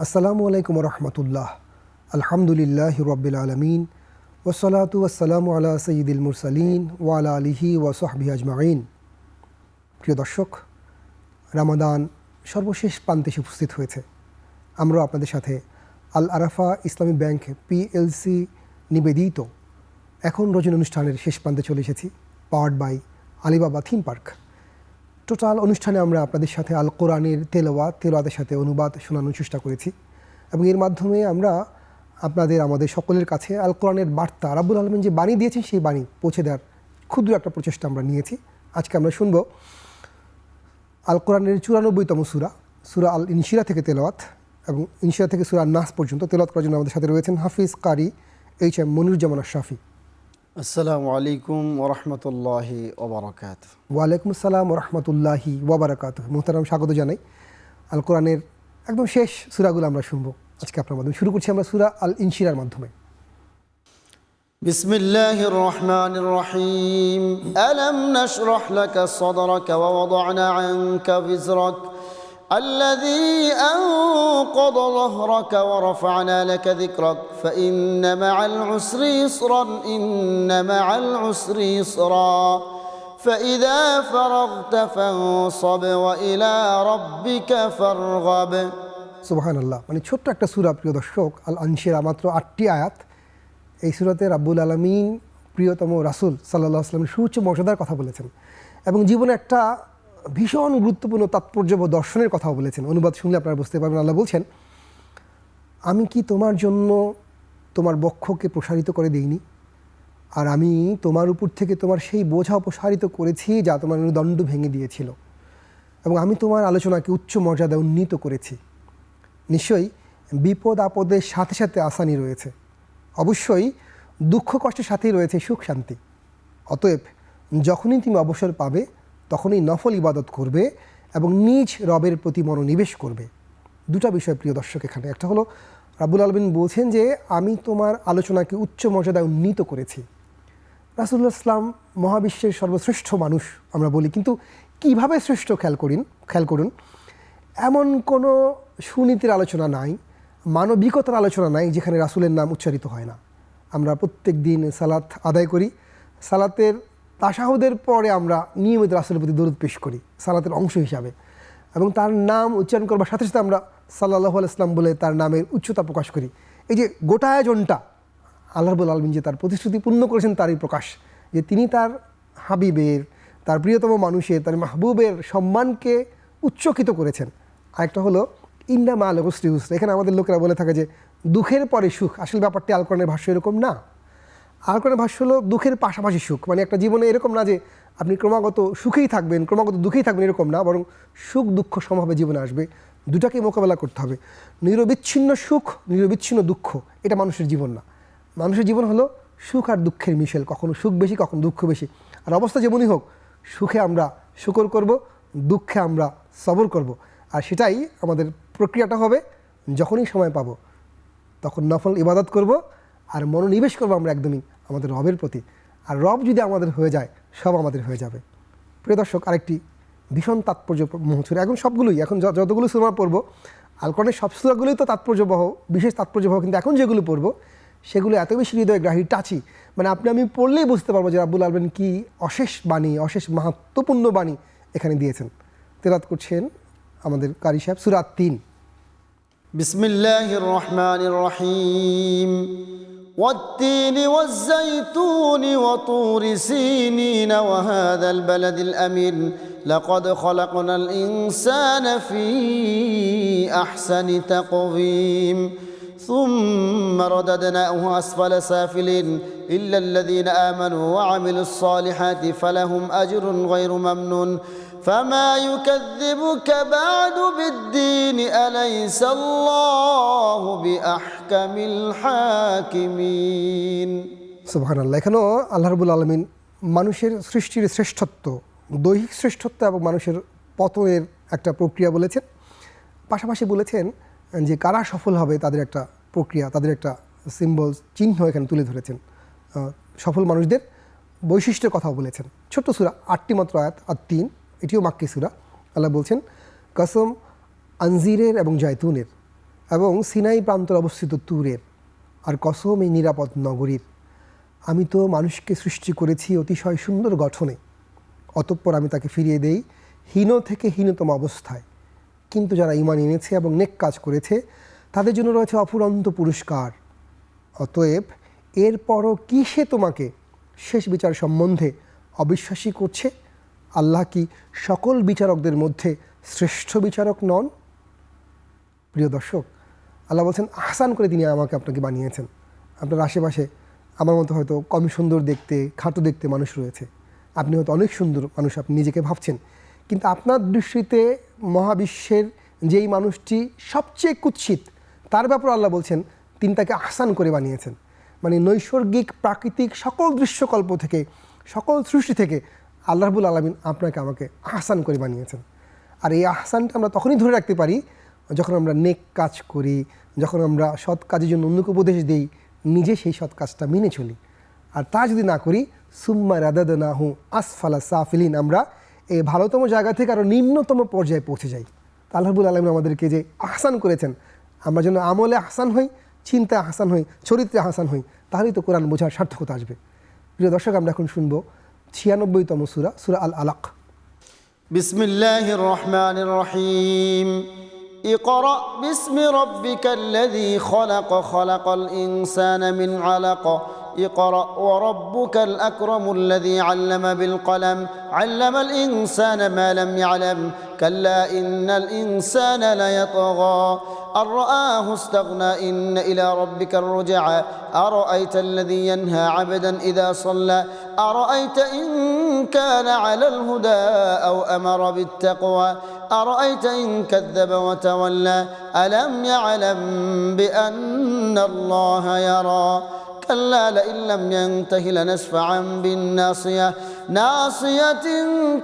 আসসালামু আলাইকুম রহমতুল্লাহ। আলহামদুলিল্লাহি রাব্বিল আলামিন ওয়াসসালাতু ওয়াসসালামু আলা সাইয়্যিদিল মুরসালিন ওয়া আলা আলিহি ওয়া সাহবিহি আজমাইন। প্রিয় দর্শক, রামাদান সর্বশেষ প্রান্তে এসে উপস্থিত হয়েছে। আমরা আপনাদের সাথে আল আরাফা ইসলামী ব্যাংক পিএলসি নিবেদিত এখন রজনী অনুষ্ঠানের শেষ প্রান্তে চলে এসেছি, powered by Alibaba theme Park. Total অনুষ্ঠানে আমরা আপনাদের সাথে আল কোরআনের তেলাওয়াতের সাথে অনুবাদ শোনানোর চেষ্টা করেছি এবং এর মাধ্যমে আমরা আমাদের সকলের কাছে আল কোরআনের বার্তা, রাব্বুল আলামিন যে বাণী দিয়েছেন সেই বাণী পৌঁছে দেওয়ার ক্ষুদ্র একটা প্রচেষ্টা আমরা নিয়েছি। আজকে আমরা শুনব আল কোরআনের 94তম সূরা আল ইনশিরা থেকে তেলাওয়াত এবং ইনশিরা থেকে সূরা নাস পর্যন্ত তেলাওয়াত করার জন্য আমাদের সাথে রয়েছেন হাফিজ কারি এইচ.এম. মনিরুজ্জামান আশরাফি। আসসালামু আলাইকুম ওরহমতুল্লাহি ওবরাকাতুহু। ওয়ালাইকুম আসসালাম ওরহমতুল্লাহি ওবরাকাতুহু। মুহতারাম, স্বাগত জানাই। আল কোরআনের একদম শেষ সূরাগুলো আমরা শুনবো আজকে আপনার মাধ্যমে। শুরু করছি আমরা সূরা আল ইনশিরার মাধ্যমে। বিসমিল্লাহির রহমানির রহিম। আলাম নাশরাহ লাকা সাদরাকা ওয়া ওয়াদা'না আনকা বিজরাক الذي أنقض ظهرك ورفعنا لك ذكرك فإن مع العسر يسرا إن مع العسر يسرا فإذا فرغت فانصب وإلى ربك فارغب। সুবহানাল্লাহ। মানে ছোট্ট একটা সূরা প্রিয় দর্শক, আল ইনশিরা, মাত্র 8টি আয়াত। এই সূরাতে রাব্বুল আলামিন প্রিয়তম রাসূল সাল্লাল্লাহু আলাইহি ওয়াসাল্লামের সুউচ্চ মর্যাদার কথা বলেছেন এবং জীবনে একটা ভীষণ গুরুত্বপূর্ণ তাৎপর্য ও দর্শনের কথাও বলেছেন। অনুবাদ শুনলে আপনারা বুঝতে পারবেন। আল্লাহ বলছেন, আমি কি তোমার জন্য তোমার বক্ষকে প্রসারিত করে দিইনি, আর আমি তোমার উপর থেকে তোমার সেই বোঝা অপসারিত করেছি যা তোমার দণ্ড ভেঙে দিয়েছিল, এবং আমি তোমার আলোচনাকে উচ্চ মর্যাদায় উন্নীত করেছি। নিশ্চয়ই বিপদ আপদের সাথে সাথে আসানি রয়েছে, অবশ্যই দুঃখ কষ্টের সাথেই রয়েছে সুখ শান্তি। অতএব যখনই তুমি অবসর পাবে তখনই নফল ইবাদত করবে এবং নিজ রবের প্রতি মনোনিবেশ করবে। দুটা বিষয় প্রিয় দর্শক এখানে। একটা হলো রাব্বুল আলামিন বলছেন যে আমি তোমার আলোচনাকে উচ্চ মর্যাদায় উন্নীত করেছি। রাসূলুল্লাহ ইসলাম মহাবিশ্বের সর্বশ্রেষ্ঠ মানুষ আমরা বলি, কিন্তু কিভাবে শ্রেষ্ঠ খেয়াল করুন। এমন কোনো সুনীতির আলোচনা নাই, মানবিকতার আলোচনা নাই যেখানে রাসূলের নাম উচ্চারিত হয় না। আমরা প্রত্যেক দিন সালাত আদায় করি, সালাতের তাশাহুদের পরে আমরা নিয়মিত রাসূলের প্রতি দরুদ পেশ করি সালাতের অংশ হিসাবে, এবং তার নাম উচ্চারণ করবার সাথে সাথে আমরা সাল্লাল্লাহু আলাইহি ওয়াসাল্লাম বলে তার নামের উচ্চতা প্রকাশ করি। এই যে গোটা আয়োজনটা আল্লাহ রাব্বুল আলামিন যে তার প্রতিশ্রুতি পূর্ণ করেছেন তারই প্রকাশ, যে তিনি তার হাবিবের, তার প্রিয়তম মানুষের, তার মাহবুবের সম্মানকে উচ্চকিত করেছেন। আরেকটা হলো ইন্না মা'আল উসরি ইউসরা। এখানে আমাদের লোকেরা বলে থাকে যে দুঃখের পরে সুখ। আসলে ব্যাপারটি আল কোরআনের ভাষ্য এরকম না। আল কোরআনের ভাষ্য হলো দুঃখের পাশাপাশি সুখ। মানে একটা জীবনে এরকম না যে আপনি ক্রমাগত সুখেই থাকবেন, ক্রমাগত দুঃখেই থাকবেন, এরকম না, বরং সুখ দুঃখ সমভাবে জীবনে আসবে। দুটাকেই মোকাবেলা করতে হবে। নিরবিচ্ছিন্ন সুখ, নিরবিচ্ছিন্ন দুঃখ এটা মানুষের জীবন না। মানুষের জীবন হলো সুখ আর দুঃখের মিশেল, কখনো সুখ বেশি কখনো দুঃখ বেশি। আর অবস্থা যেমনই হোক, সুখে আমরা শুকর করব, দুঃখে আমরা সবর করব। আর সেটাই আমাদের প্রক্রিয়াটা হবে। যখনই সময় পাবো তখন নফল ইবাদত করব আর মনোনিবেশ করবো আমরা একদমই আমাদের রবের প্রতি। আর রব যদি আমাদের হয়ে যায়, সব আমাদের হয়ে যাবে। প্রিয় দর্শক, আরেকটি ভীষণ তাৎপর্যময় সূরা, এখন সবগুলোই, এখন যতগুলো সূরা পড়বো আল কোরআনের সব সূরাগুলোই তো তাৎপর্যবহ, বিশেষ তাৎপর্যবহ, কিন্তু এখন যেগুলো পড়বো সেগুলো এত বেশি হৃদয়গ্রাহী, টাচি। মানে আপনি পড়লেই বুঝতে পারবো যে রাব্বুল আলামিন কি অশেষ বাণী, অশেষ মাহাত্ম্যপূর্ণ বাণী এখানে দিয়েছেন। তেলাওয়াত করছেন আমাদের কারি সাহেব সূরা 3। বিসমিল্লাহির রহমানির রহিম। والتين والزيتون وطور سينين وهذا البلد الأمين لقد خلقنا الإنسان في أحسن تقويم ثم رددناه أسفل سافلين إلا الذين آمنوا وعملوا الصالحات فلهم أجر غير ممنون فما يكذبك بعد بالدين أليس الله بأحكم الحاكمين। সুবহানাল্লাহ। এখানেও আল্লাহ রাব্বুল আলামিন মানুষের সৃষ্টির শ্রেষ্ঠত্ব, দৈহিক শ্রেষ্ঠত্ব এবং মানুষের পতনের একটা প্রক্রিয়া বলেছেন। পাশাপাশি বলেছেন যে কারা সফল হবে তাদের একটা প্রক্রিয়া, তাদের একটা সিম্বল, চিহ্ন এখানে তুলে ধরেছেন। সফল মানুষদের বৈশিষ্ট্যের কথাও বলেছেন। ছোট্ট সূরা, 8টি মাত্র আয়াত, আর 3, এটিও মাক্কি সূরা। আল্লাহ বলছেন, কসম আনজিরের এবং জায়তুনের, এবং সিনাই প্রান্তরে অবস্থিত তুরের, আর কসম এই নিরাপদ নগরীর। আমি তো মানুষকে সৃষ্টি করেছি অতিশয় সুন্দর গঠনে, অতঃপর আমি তাকে ফিরিয়ে দেই হীন থেকে হীনতম অবস্থায়। কিন্তু যারা ঈমান এনেছে এবং নেক কাজ করেছে তাদের জন্য রয়েছে অফুরন্ত পুরস্কার। অতএব এরপরও কি সে তোমাকে শেষ বিচার সম্বন্ধে অবিশ্বাসী করছে? আল্লাহ কি সকল বিচারকদের মধ্যে শ্রেষ্ঠ বিচারক নন? প্রিয় দর্শক, আল্লাহ বলছেন আহসান করে তিনি আমাকে আপনাকে বানিয়েছেন। আপনার আশেপাশে আমার মতো হয়তো কম সুন্দর দেখতে, খাটো দেখতে মানুষ রয়েছে। আপনি হয়তো অনেক সুন্দর মানুষ আপনি নিজেকে ভাবছেন, কিন্তু আপনার দৃষ্টিতে মহাবিশ্বের যেই মানুষটি সবচেয়ে কুৎসিত তার ব্যাপারে আল্লাহ বলছেন তিনি তাকে আহসান করে বানিয়েছেন। মানে নৈসর্গিক প্রাকৃতিক সকল দৃশ্যকল্প থেকে, সকল সৃষ্টি থেকে আল্লাহ রাব্বুল আলামিন আপনাকে আমাকে আহসান করে বানিয়েছেন। আর এই আহসানটা আমরা তখনই ধরে রাখতে পারি যখন আমরা নেক কাজ করি, যখন আমরা সৎ কাজের জন্য অন্যকে উপদেশ দিই, নিজে সেই সৎ কাজটা মেনে চলি। আর তা যদি না করি, সুম্মা রাদাদনাহু আসফালা সাফিলিন, আমরা এই ভালোতম জায়গা থেকে আরও নিম্নতম পর্যায়ে পৌঁছে যাই। তা আল্লাহ রাব্বুল আলামিন আমাদেরকে যে আহসান করেছেন, আমরা যেন আমলে আহসান হই, চিন্তায় আহসান হই, চরিত্রে আহসান হই, তাহলেই তো কোরআন বোঝার সার্থকতা আসবে। প্রিয় দর্শক, আমরা এখন শুনব ৯৬তম সূরা, সূরা আল আলাক। বিসমিল্লাহির রহমানির রহিম। اقرأ باسم ربك الذي خلق خلق الإنسان من علق اقرأ وربك الأكرم الذي علم بالقلم علم الإنسان ما لم يعلم كلا إن الإنسان ليطغى أن رآه استغنى إن إلى ربك الرجعى أرأيت الذي ينهى عبدا إذا صلى أرأيت إن كان على الهدى أو أمر بالتقوى أرأيت إن كذب وتولى ألم يعلم بأن الله يرى كلا لئن لم ينته لنسفعا بالناصية ناصية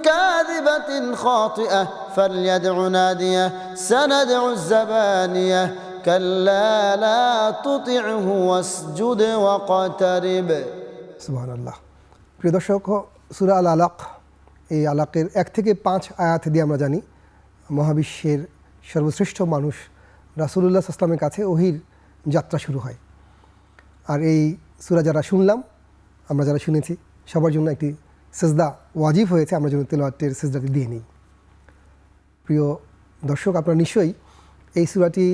كاذبة خاطئة فليدع ناديه سندع الزبانية كلا لا تطعه واسجد واقترب। সুবহানাল্লাহ। প্রিয় দর্শক, সূরা আল আলাক, এই আলাকের ১ থেকে ৫ আয়াত দিয়ে আমরা জানি মহাবিশ্বের সর্বশ্রেষ্ঠ মানুষ রাসূলুল্লাহ সাল্লাল্লাহু আলাইহি ওয়াসাল্লামের কাছে ওহীর যাত্রা শুরু হয়। আর এই সূরা যারা শুনলাম, আমরা যারা শুনেছি, সবার জন্য একটি সিজদা ওয়াজিব হয়েছে, আমরা যেন তেলাওয়াতের সিজদাটি দিয়ে নিই। প্রিয় দর্শক, আপনারা নিশ্চয়ই এই সূরাটি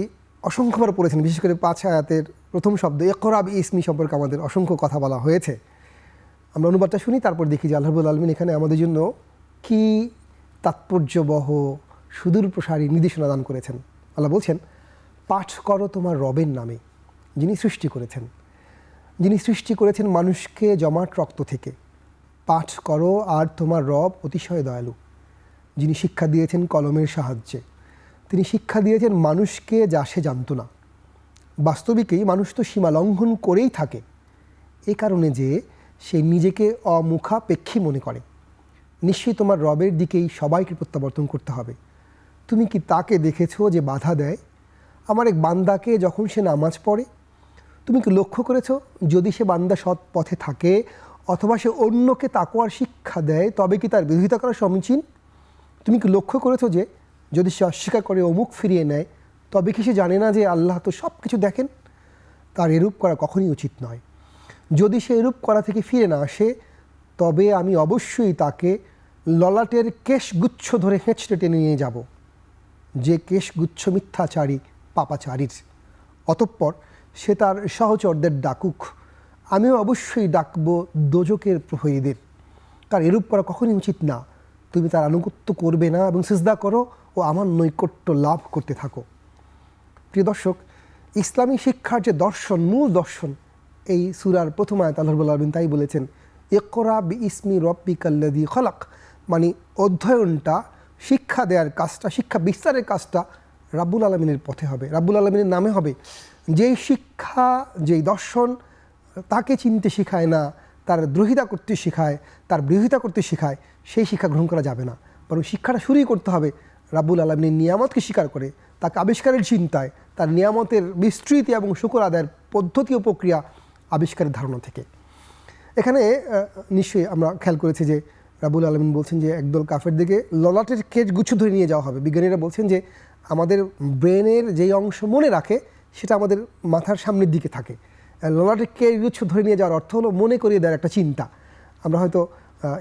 অসংখ্যবার পড়েছেন। বিশেষ করে ৫ আয়াতের প্রথম শব্দ ইকরা বিইসমি সম্পর্কে আমাদের অসংখ্য কথা বলা হয়েছে। আমরা অনুবাদটা শুনি, তারপর দেখি যে আল্লাহ রাব্বুল আলামিন এখানে আমাদের জন্য কী তাৎপর্যবহ সুদূর প্রসারী নির্দেশনা দান করেছেন। আল্লাহ বলছেন, পাঠ করো তোমার রবের নামে, যিনি সৃষ্টি করেছেন, যিনি সৃষ্টি করেছেন মানুষকে জমাট রক্ত থেকে। পাঠ করো, আর তোমার রব অতিশয় দয়ালু, যিনি শিক্ষা দিয়েছেন কলমের সাহায্যে। তিনি শিক্ষা দিয়েছেন মানুষকে যা সে জানত না। বাস্তবিকই মানুষ তো সীমা লঙ্ঘন করেই থাকে, এ কারণে যে সে নিজেকে অমুখাপেক্ষী মনে করে। নিশ্চয়ই তোমার রবের দিকেই সবাইকে প্রত্যাবর্তন করতে হবে। তুমি কি তাকে দেখেছো যে বাধা দেয় আমার এক বান্দাকে যখন সে নামাজ পড়ে? তুমি কি লক্ষ্য করেছো যদি সে বান্দা সৎ পথে থাকে অথবা সে অন্যকে তাকওয়ার শিক্ষা দেয় তবে কি তার বিরোধিতা করা সমীচীন? তুমি কি লক্ষ্য করেছো যে যদি সে অস্বীকার করে ও মুখ ফিরিয়ে নেয় তবে কি সে জানে না যে আল্লাহ তো সব কিছু দেখেন? তার এরূপ করা কখনই উচিত নয়। যদি সে এরূপ করা থেকে ফিরে না আসে তবে আমি অবশ্যই তাকে ললাটের কেশগুচ্ছ ধরে হেঁচড়ে টেনে নিয়ে যাব, যে কেশগুচ্ছ মিথ্যাচারী পাপাচারীর। অতঃপর সে তার সহচরদের ডাকুক, আমিও অবশ্যই ডাকব দোজকের প্রহরীদের। তার এরূপ করা কখনই উচিত না। তুমি তার আনুগত্য করবে না এবং সিজদা করো ও আমার নৈকট্য লাভ করতে থাকো। প্রিয় দর্শক, ইসলামী শিক্ষার যে দর্শন, মূল দর্শন, এই সূরার প্রথম আয়াত আল্লাহ রাব্বুল আলামিন তাই বলেছেন, ইকরা বিইসমি রব্বিকাল্লাযী খলাক। মানে অধ্যয়নটা, শিক্ষা দেওয়ার কাজটা, শিক্ষা বিস্তারের কাজটা রাব্বুল আলামিনের পথে হবে, রাব্বুল আলামিনের নামে হবে। যেই শিক্ষা, যেই দর্শন তাকে চিনতে শেখায় না, তার দ্রোহিতা করতে শেখায়, তার বিরোধিতা করতে শেখায়, সেই শিক্ষা গ্রহণ করা যাবে না। বরং শিক্ষাটা শুরুই করতে হবে রাব্বুল আলামিনের নিয়ামতকে স্বীকার করে, তাকে আবিষ্কারের চিন্তায়, তার নিয়ামতের বিস্তৃতি এবং শুকর আদায়ের পদ্ধতি ও প্রক্রিয়া আবিষ্কারের ধারণা থেকে। এখানে নিশ্চয়ই আমরা খেয়াল করেছি যে রাব্বুল আলামিন বলছেন যে একদল কাফেরদেরকে ললাটের কেশ গুচ্ছ ধরে নিয়ে যাওয়া হবে। বিজ্ঞানীরা বলছেন যে আমাদের ব্রেনের যেই অংশ মনে রাখে সেটা আমাদের মাথার সামনের দিকে থাকে। ললাটে কেগুচ্ছ ধরে নিয়ে যাওয়ার অর্থ হলো মনে করিয়ে দেওয়ার একটা চিন্তা। আমরা হয়তো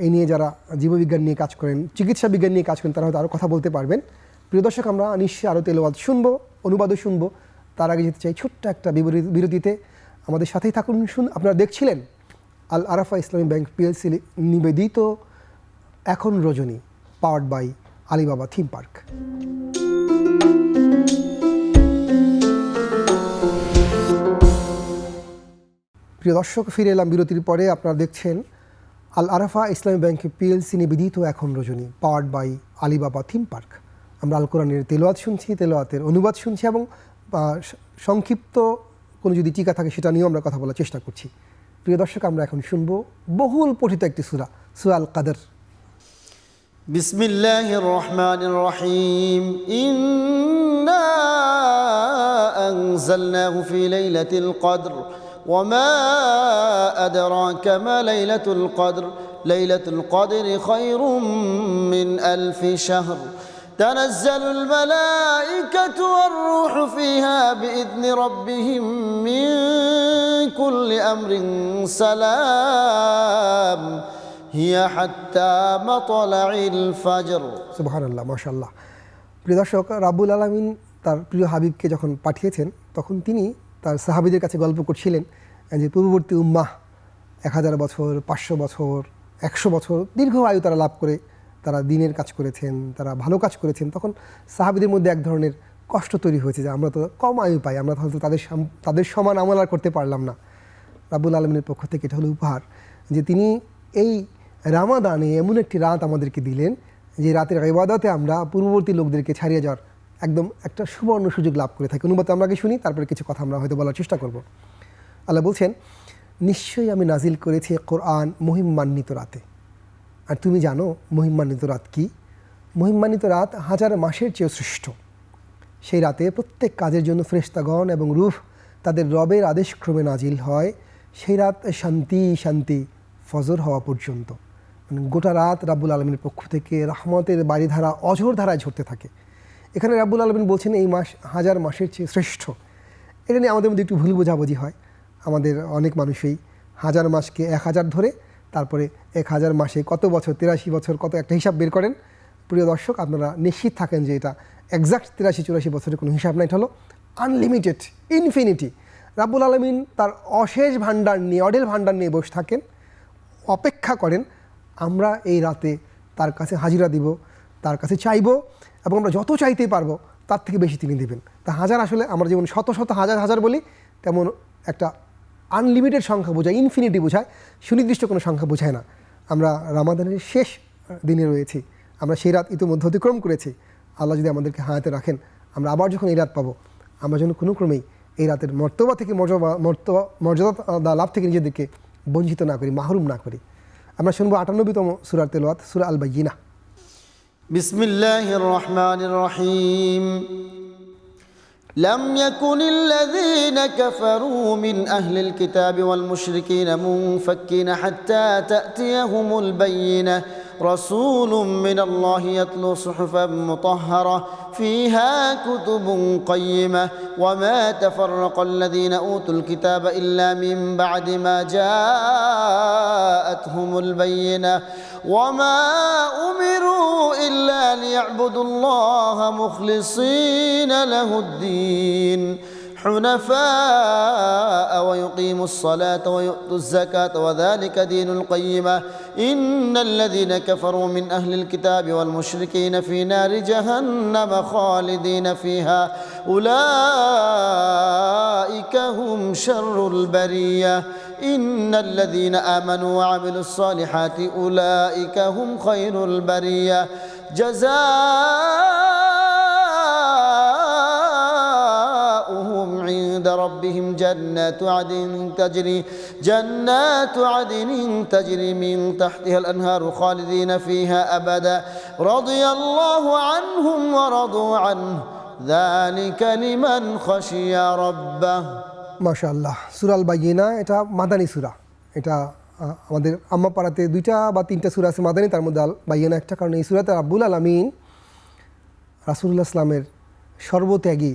এই নিয়ে যারা জীববিজ্ঞান নিয়ে কাজ করেন, চিকিৎসা বিজ্ঞান নিয়ে কাজ করেন, তারা হয়তো আরও কথা বলতে পারবেন। প্রিয় দর্শক, আমরা নিশ্চয়ই আরও তেলাওয়াত শুনবো, অনুবাদও শুনবো। তার আগে যেতে চাই ছোট্ট একটা বিরতিতে। আমাদের সাথেই থাকুন। আপনারা দেখছিলেন আল আরাফা ইসলামী ব্যাংক পিএলসি নিবেদিত এখন রজনী, powered by Alibaba theme park. প্রিয় দর্শক, ফিরে এলাম বিরতির পরে। আপনারা দেখছেন আল আরাফা ইসলামী ব্যাংক পিএলসি নিবেদিত এখন রজনী, powered by Alibaba theme park. আমরা আল কোরআনের তেলাওয়াত শুনছি, তেলাওয়াতের অনুবাদ শুনছি এবং সংক্ষিপ্ত কোনো যদি টিকা থাকে সেটা নিয়েও আমরা কথা বলার চেষ্টা করছি। প্রিয় দর্শক, আমরা এখন শুনবো বহুল পঠিত একটি সূরা, সূরা আল কদর। বিসমিল্লাহির রহমানির রহিম। ইন্না আনজালনাহু ফি লাইলাতিল কদর ওয়া মা আদরাকা মা লাইলাতুল কদর লাইলাতুল কদরি খায়রুম মিন আলফি শাহর تنزل الملائكة والروح فيها بإذن ربهم من كل أمر سلام هي حتى مطلع الفجر সুবহানাল্লাহ, মাশাআল্লাহ। প্রিয় দর্শক, রাব্বুল আলামিন তার প্রিয় হাবিবকে যখন পাঠিয়েছেন তখন তিনি তার সাহাবীদের কাছে গল্প করছিলেন যে পূর্ববর্তী উম্মাহ 1000 বছর, 500 বছর, 100 বছর দীর্ঘ আয়ু তারা লাভ করে তারা দ্বীনের কাজ করেছেন, তারা ভালো কাজ করেছেন। তখন সাহাবীদের মধ্যে এক ধরনের কষ্ট তৈরি হয়েছে যে আমরা তো কম আয়ু পাই, আমরা হয়তো তাদের সমান আমল আর করতে পারলাম না। রাব্বুল আলামিনের পক্ষ থেকে এটা হলো উপহার যে তিনি এই রামাদানে এমন একটি রাত আমাদেরকে দিলেন যে রাতের ইবাদতে আমরা পূর্ববর্তী লোকদেরকে ছাড়িয়ে যাওয়ার একদম একটা সুবর্ণ সুযোগ লাভ করে থাকি। অনুবাদ আমরা আগে শুনি, তারপরে কিছু কথা আমরা হয়তো বলার চেষ্টা করব। আল্লাহ বলছেন, নিশ্চয়ই আমি নাজিল করেছি কোরআন মহিমান্বিত রাতে। আর তুমি জানো মহিমান্বিত রাত কি? মহিমান্বিত রাত 1000 মাসের চেয়েও শ্রেষ্ঠ। সেই রাতে প্রত্যেক কাজের জন্য ফেরেশতাগণ এবং রূহ তাদের রবের আদেশক্রমে নাজিল হয়। সেই রাত শান্তি শান্তি ফজর হওয়া পর্যন্ত, মানে গোটা রাত রাব্বুল আলামিনের পক্ষ থেকে রহমতের বাড়িধারা অঝোর ধারায় ঝরতে থাকে। এখানে রাব্বুল আলামিন বলছেন এই মাস 1000 মাসের চেয়ে শ্রেষ্ঠ। এটা নিয়ে আমাদের মধ্যে একটু ভুল বোঝাবুঝি হয়। আমাদের অনেক মানুষই 1000 মাসকে 1000 ধরে তারপরে 1000 মাসে কত বছর, 83 বছর, কত একটা হিসাব বের করেন। প্রিয় দর্শক, আপনারা নিশ্চিত থাকেন যে এটা এক্সাক্ট 83-84 বছরের কোনো হিসাব না, এটা হলো আনলিমিটেড, ইনফিনিটি। রাব্বুল আলামিন তার অশেষ ভাণ্ডার নিয়ে, অঢেল ভাণ্ডার নিয়ে বসে থাকেন, অপেক্ষা করেন আমরা এই রাতে তার কাছে হাজিরা দিব, তার কাছে চাইব এবং আমরা যত চাইতেই পারবো তার থেকে বেশি তিনি দেবেন। তা 1000 আসলে আমরা যেমন শত শত হাজার হাজার বলি, তেমন একটা আনলিমিটেড সংখ্যা বোঝায়, ইনফিনিটি বোঝায়, সুনির্দিষ্ট কোনো সংখ্যা বোঝায় না। আমরা রামাদানের শেষ দিনে রয়েছি, আমরা সেই রাত ইতিমধ্যে অতিক্রম করেছি। আল্লাহ যদি আমাদেরকে হায়াতে রাখেন, আমরা আবার যখন এই রাত পাবো, আমরা যেন কোনো ক্রমেই এই রাতের মর্তবা থেকে মর্যাদা লাভ থেকে নিজেদেরকে বঞ্চিত না করি, মাহরুম না করি। আমরা শুনবো 98তম সূরার তেলাওয়াত, সূরা আল বাইয়িনা। বিসমিল্লাহির রহমানির রহিম। لم يكن الذين كفروا من أهل الكتاب والمشركين منفكين حتى تأتيهم البينة رسول من الله يتلو صحفا مطهرة فيها كتب قيمة وما تفرق الذين أوتوا الكتاب إلا من بعد ما جاءتهم البينة وما أمروا إلا ليعبدوا الله مخلصين له الدين حنفاء ويقيموا الصلاة ويؤتوا الزكاة وذلك دين القيمة إن الذين كفروا من أهل الكتاب والمشركين في نار جهنم خالدين فيها أولئك هم شر البرية إن الذين آمنوا وعملوا الصالحات أولئك هم خير البرية جزاؤهم عند ربهم جنات عدن تجري من تحتها الأنهار خالدين فيها أبدا رضي الله عنهم ورضوا عنه ذلك لمن خشي ربه মাশাআল্লাহ। সূরা আল বাইয়িনা এটা মাদানী সূরা। এটা আমাদের আম্মা পাড়াতে 2টা বা 3টা সূরা আছে মাদানী, তার মধ্যে আল বাইয়িনা একটা। কারণ এই সূরাতে রাব্বুল আলামিন রাসূলুল্লাহ সাল্লামের সর্বত্যাগী,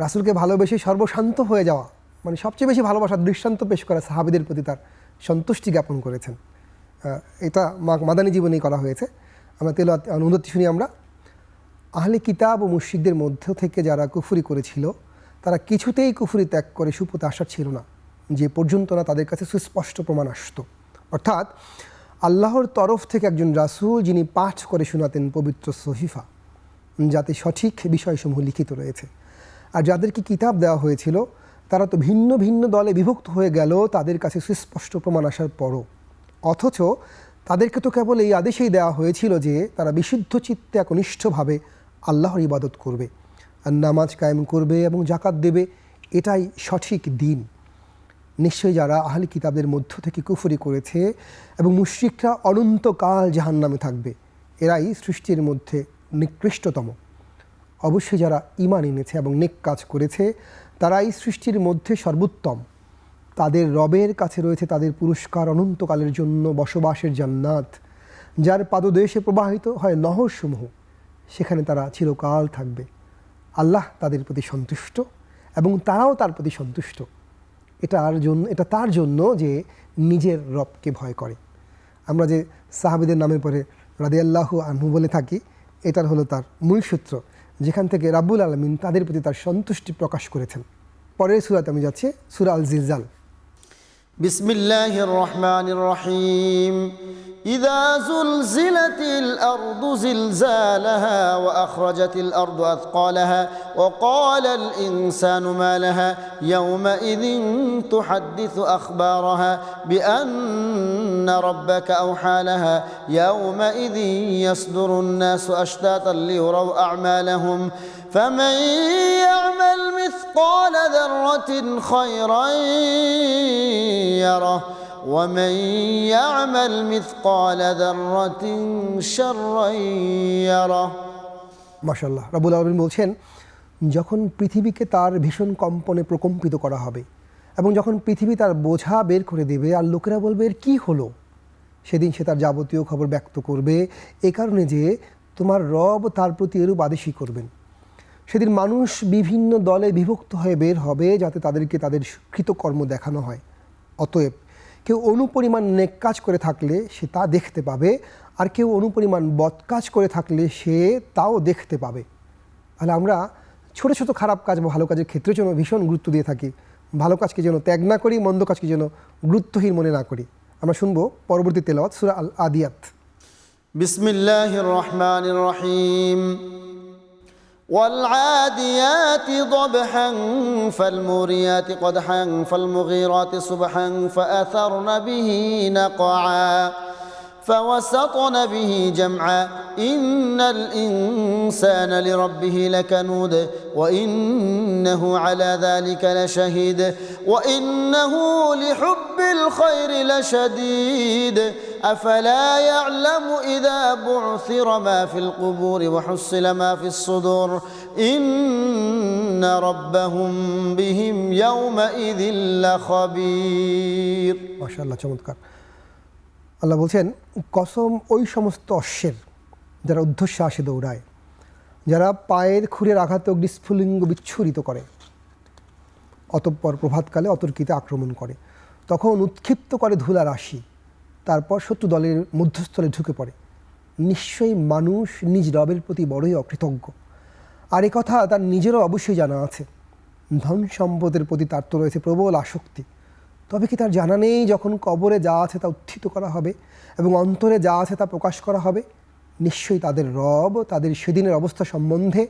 রাসূলকে ভালোবেসে সর্বশান্ত হয়ে যাওয়া, মানে সবচেয়ে বেশি ভালোবাসার দৃষ্টান্ত পেশ করা সাহাবীদের প্রতি তার সন্তুষ্টি জ্ঞাপন করেছেন। এটা মাদানী জীবনেই করা হয়েছে। আমরা তেলাওয়াত অনুবাদটি শুনি আমরা। আহলে কিতাব ও মুশরিকদের মধ্য থেকে যারা কুফরি করেছিল তারা কিছুতেই কুফরি ত্যাগ করে সুপথে আসার ছিল না, যে পর্যন্ত না তাদের কাছে সুস্পষ্ট প্রমাণ আসত, অর্থাৎ আল্লাহর তরফ থেকে একজন রাসূল যিনি পাঠ করে শোনাতেন পবিত্র সহিফা, যাতে সঠিক বিষয়সমূহ লিখিত রয়েছে। আর যাদেরকে কিতাব দেওয়া হয়েছিল তারা তো ভিন্ন ভিন্ন দলে বিভক্ত হয়ে গেল তাদের কাছে সুস্পষ্ট প্রমাণ আসার পরও, অথচ তাদেরকে তো কেবল এই আদেশেই দেওয়া হয়েছিল যে তারা বিশুদ্ধ চিত্তে একনিষ্ঠভাবে আল্লাহর ইবাদত করবে আর নামাজ কায়েম করবে এবং জাকাত দেবে, এটাই সঠিক দিন। নিশ্চয়ই যারা আহলে কিতাবদের মধ্য থেকে কুফরি করেছে এবং মুশরিকরা অনন্তকাল জাহান্নামে থাকবে, এরাই সৃষ্টির মধ্যে নিকৃষ্টতম। অবশ্যই যারা ঈমান এনেছে এবং নেক কাজ করেছে তারাই সৃষ্টির মধ্যে সর্বোত্তম। তাদের রবের কাছে রয়েছে তাদের পুরস্কার, অনন্তকালের জন্য বসবাসের জান্নাত, যার পাদদেশে প্রবাহিত হয় নহরসমূহ, সেখানে তারা চিরকাল থাকবে। আল্লাহ তাদের প্রতি সন্তুষ্ট এবং তারাও তার প্রতি সন্তুষ্ট। এটা তার জন্য যে নিজের রবকে ভয় করে। আমরা যে সাহাবীদের নামে পরে রাদিয়াল্লাহু আনহু বলে থাকি, এটার হলো তার মূল সূত্র, যেখান থেকে রাব্বুল আলামিন তাদের প্রতি তার সন্তুষ্টি প্রকাশ করেছেন। পরের সূরাতে আমি যাচ্ছি, সূরা আল জিলজাল। বিসমিল্লাহির রহমানির রহিম। إذا زلزلت الأرض زلزالها وأخرجت الأرض أثقالها وقال الإنسان ما لها يومئذ تحدث أخبارها بأن ربك أوحى لها يومئذ يصدر الناس أشتاتا ليروا أعمالهم فمن يعمل مثقال ذرة خيرا يره ومن يعمل مثقال ذرة شرا يره। মাশাআল্লাহ, রাব্বুল আলামিন বলছেন, যখন পৃথিবীকে তার ভীষণ কম্পনে প্রকম্পিত করা হবে এবং যখন পৃথিবী তার বোঝা বের করে দেবে আর লোকেরা বলবে এর কী হলো, সেদিন সে তার যাবতীয় খবর ব্যক্ত করবে, এ কারণে যে তোমার রব তার প্রতি এরূপ আদেশই করবেন। সেদিন মানুষ বিভিন্ন দলে বিভক্ত হয়ে বের হবে যাতে তাদেরকে তাদের কৃতকর্ম দেখানো হয়। অতএব কেউ অনুপরিমাণ নেক কাজ করে থাকলে সে তা দেখতে পাবে, আর কেউ অনুপরিমাণ বদ কাজ করে থাকলে সে তাও দেখতে পাবে। তাহলে আমরা ছোট ছোট খারাপ কাজ বা ভালো কাজের ক্ষেত্রে যেন ভীষণ গুরুত্ব দিয়ে থাকি, ভালো কাজকে যেন ত্যাগ না করি, মন্দ কাজকে যেন গুরুত্বহীন মনে না করি। আমরা শুনবো পরবর্তী তেলাওয়াত, সূরা আল আদিয়াত। বিসমিল্লাহির রহমানির রহিম। والعاديات ضبحا فالموريات قدحا فالمغيرات صبحا فأثرن به نقعا فوسطن به جمعا إن الإنسان لربه لكنود وإنه على ذلك لشهيد وإنه لحب الخير لشديد أفلا يعلم إذا بعثر ما في القبور وحصل ما في الصدور إن ربهم بهم يومئذ لخبير। মাশাআল্লাহ, চমৎকার। আল্লাহ বলছেন, কসম ওই সমস্ত অশ্বের যারা ঊর্ধ্বশ্বাসে দৌড়ায়, যারা পায়ের খুরের আঘাতে অগ্নিস্ফুলিঙ্গ বিচ্ছুরিত করে, অতঃপর প্রভাতকালে অতর্কিতে আক্রমণ করে, তখন উৎক্ষিপ্ত করে ধুলা রাশি, তারপর শত্রু দলের মধ্যস্থলে ঢুকে পড়ে। নিশ্চয়ই মানুষ নিজ রবের প্রতি বড়ই অকৃতজ্ঞ, আর এ কথা তার নিজেরও অবশ্যই জানা আছে। ধন সম্পদের প্রতি তার তো রয়েছে প্রবল আসক্তি, তবে কি তার জানা নেই যখন কবরে যা আছে তা উত্থিত করা হবে এবং অন্তরে যা আছে তা প্রকাশ করা হবে? নিশ্চয়ই তাদের রব তাদের সেদিনের অবস্থা সম্বন্ধে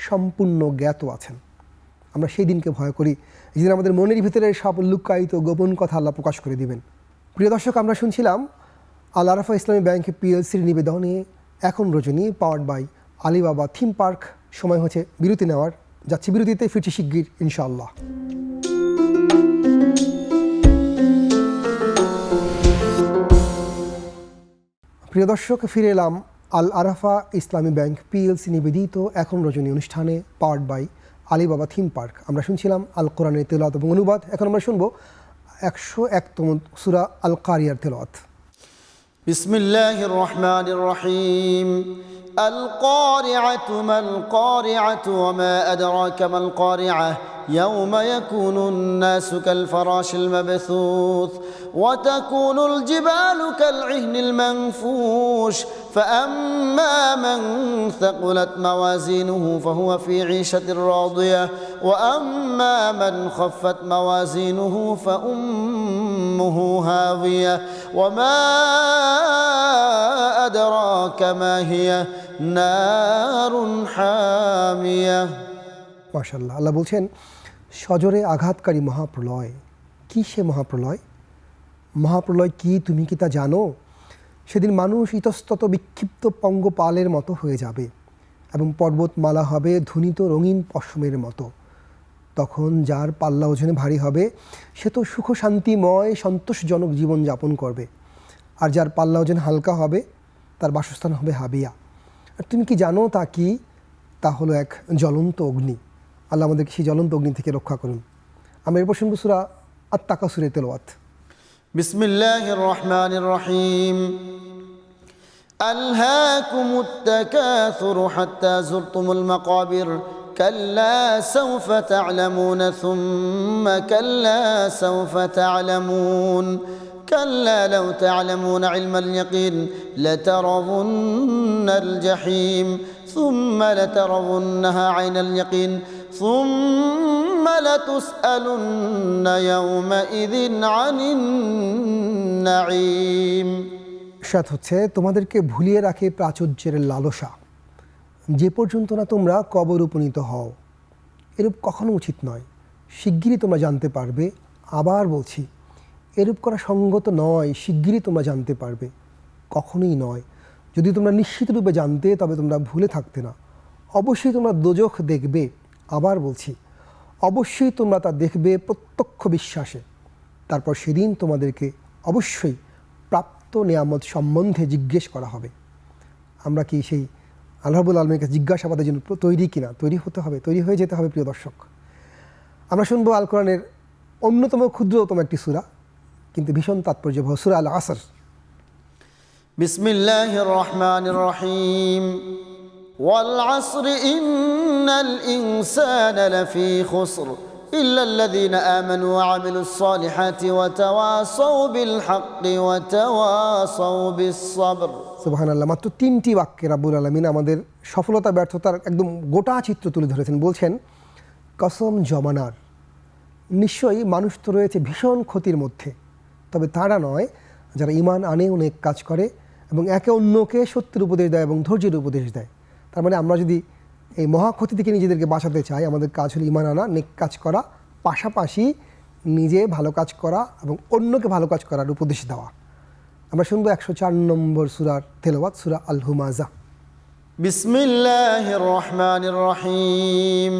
সম্পূর্ণ জ্ঞাত আছেন। আমরা সেই দিনকে ভয় করি যেদিন আমাদের মনের ভিতরে সব লুকায়িত গোপন কথা আল্লাহ প্রকাশ করে দিবেন। প্রিয় দর্শক, আমরা শুনছিলাম আল আরাফা ইসলামী ব্যাংক পিএলসির নিবেদনে এখন রজনী, powered by Alibaba theme park. সময় হচ্ছে বিরতি নেওয়ার, যাচ্ছি বিরতিতে, ফিরছি শিগগির ইনশাআল্লাহ। প্রিয় দর্শক, ফিরে এলাম আল আরাফা ইসলামী ব্যাংক পিএলসি নিবেদিত এখন রজনী অনুষ্ঠানে, powered by Alibaba theme park. আমরা শুনছিলাম আল কোরআনের তেলাওয়াত এবং অনুবাদ। এখন আমরা শুনবো 101তম সূরা আল কারিয়ার তেলাওয়াত। بسم الله الرحمن الرحيم القارعة ما القارعة وما أدراك ما القارعة يوم يكون الناس كالفراش المبثوث وتكون الجبال كالعهن المنفوش فأما من ثقلت موازينه فهو في عيشة راضية وأما من خفت موازينه فأمه هاوية وما أدراك ما هي نار حامية মাশাআল্লাহ। আল্লাহ বলছেন সজোরে আঘাতকারী মহাপ্রলয়। কি সে মহাপ্রলয়? মহাপ্রলয় কি তুমি কি তা জানো? সেদিন মানুষ ইতস্তত বিক্ষিপ্ত পঙ্গপালের মতো হয়ে যাবে এবং পর্বতমালা হবে ধুনিত রঙিন পশমের মতো। তখন যার পাল্লা ওজনে ভারী হবে সে তো সুখ শান্তিময় সন্তোষজনক জীবন যাপন করবে, আর যার পাল্লা ওজন হালকা হবে তার বাসস্থান হবে হাবিয়া। আর তুমি কি জানো তা কি? তা হলো এক জ্বলন্ত অগ্নি। আল্লাহ আমাদেরকে সেই জ্বলন্ত অগ্নি থেকে রক্ষা করুন। আমরা এরপর শুনবো সূরা আত-তাকাসুরের তেলাওয়াত। بسم الله الرحمن الرحيم ألهاكم التكاثر حتى زرتم المقابر كلا سوف تعلمون ثم كلا سوف تعلمون كلا لو تعلمون علم اليقين لترون الجحيم ثم لترونها عين اليقين ثم لتسألن يومئذ عن النعيم সাথ হচ্ছে তোমাদেরকে ভুলিয়ে রাখে প্রাচুর্যের লালসা, যে পর্যন্ত না তোমরা কবর উপনীত হও। এরূপ কখনো উচিত নয়। শিগগিরই তোমরা জানতে পারবে। আবার বলছি, এরূপ করা সঙ্গত নয়। শিগগিরই তোমরা জানতে পারবে, কখনোই নয়। যদি তোমরা নিশ্চিত রূপে জানতে তবে তোমরা ভুলে থাকতে না। অবশ্যই তোমরা দোজখ দেখবে। আবার বলছি, অবশ্যই তোমরা তা দেখবে প্রত্যক্ষ বিশ্বাসে। তারপর সেদিন তোমাদেরকে অবশ্যই প্রাপ্ত নেয়ামত সম্বন্ধে জিজ্ঞেস করা হবে। আমরা কি সেই আল্লাহ রাব্বুল আলামিনের কাছে জিজ্ঞাসাবাদের জন্য তৈরি কিনা? তৈরি হতে হবে, তৈরি হয়ে যেতে হবে। প্রিয় দর্শক, আমরা শুনবো আল কোরআনের অন্যতম ক্ষুদ্রতম একটি সূরা, কিন্তু ভীষণ তাৎপর্যবহ সূরা আল আসর। بسم الله الرحمن الرحيم والعصر إن الإنسان لفي خسر إلا الذين آمنوا وعملوا الصالحات وتواصوا بالحق وتواصوا بالصبر সুবহানাল্লাহ। মাত্র 3টি বাক্যে রাব্বুল আলামিন আমাদের সফলতা ব্যর্থতার একদম গোটা চিত্র তুলে ধরেছেন। বলছেন, কসম জমানার, নিশ্চয়ই মানুষ তো রয়েছে ভীষণ ক্ষতির মধ্যে, তবে তারা নয় যারা ঈমান আনে ও নেক কাজ করে এবং একে অন্যকে সত্যের উপদেশ দেয় এবং ধৈর্যের উপদেশ দেয়। তার মানে আমরা যদি এই মহাক্ষতি থেকে নিজেদেরকে বাঁচাতে চাই, আমাদের কাজ হলো ঈমান আনা, নেক কাজ করা, পাশাপাশি নিজে ভালো কাজ করা এবং অন্যকে ভালো কাজ করার উপদেশ দেওয়া। আমরা শুনবো 104 নম্বর সূরার তেলাওয়াত, সূরা আল হুমাযা। بسم الله الرحمن الرحيم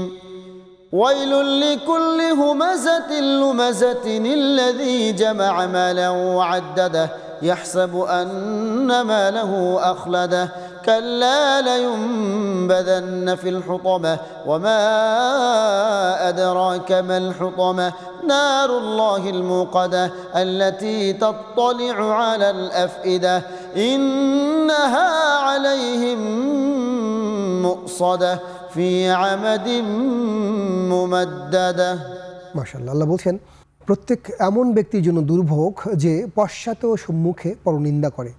ويل لكل همزة لمزة الذي جمع مالا وعدده يحسب أن ماله أخلده كلا لينبذن في الحطمة وما أدراك ما الحطمة نار الله الموقدة التي تطلع على الأفئدة إنها عليهم مؤصدة في عمد ممددة মাশাআল্লাহ। আল্লাহ বলছেন, প্রত্যেক এমন ব্যক্তির জন্য দুর্ভোগ যে পশ্চাৎ ও সম্মুখে পরনিন্দা করে,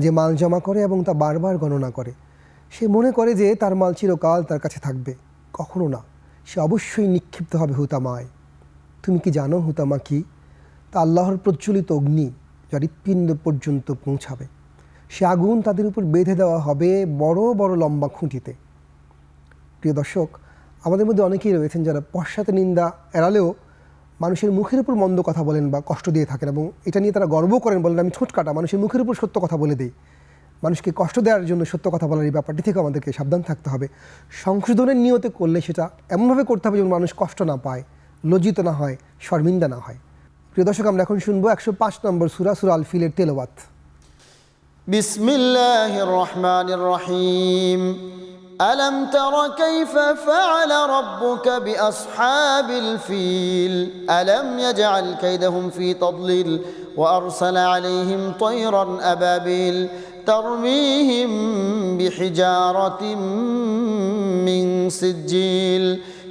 যে মাল জমা করে এবং তা বারবার গণনা করে। সে মনে করে যে তার মাল চিরকাল তার কাছে থাকবে। কখনো না, সে অবশ্যই নিক্ষিপ্ত হবে হুতামায়। তুমি কি জানো হুতামা কি? তা আল্লাহর প্রজ্বলিত অগ্নি, যা হৃৎপিণ্ড পর্যন্ত পৌঁছাবে। সে আগুন তাদের উপর বেঁধে দেওয়া হবে বড় বড় লম্বা খুঁটিতে। প্রিয় দর্শক, আমাদের মধ্যে অনেকেই রয়েছেন যারা পশ্চাতে নিন্দা এড়ালেও মানুষের মুখের উপর মন্দ কথা বলেন বা কষ্ট দিয়ে থাকেন, এবং এটা নিয়ে তারা গর্ব করেন, বলেন আমি ছোটকাটা, মানুষের মুখের উপর সত্য কথা বলে দিই। মানুষকে কষ্ট দেওয়ার জন্য সত্য কথা বলার এই ব্যাপারটি থেকে আমাদেরকে সাবধান থাকতে হবে। সংশোধনের নিয়তে করলে সেটা এমনভাবে করতে হবে যেন মানুষ কষ্ট না পায়, লজ্জিত না হয়, শর্মিন্দা না হয়। প্রিয় দর্শক, আমরা এখন শুনবো 105 নম্বর সূরা, সূরা আল ফিলের তেলাওয়াত। بسم الله الرحمن الرحيم ألم تر كيف فعل ربك بأصحاب الفيل ألم يجعل كيدهم في تضليل وأرسل عليهم طيرا أبابيل ترميهم بحجارة من سجيل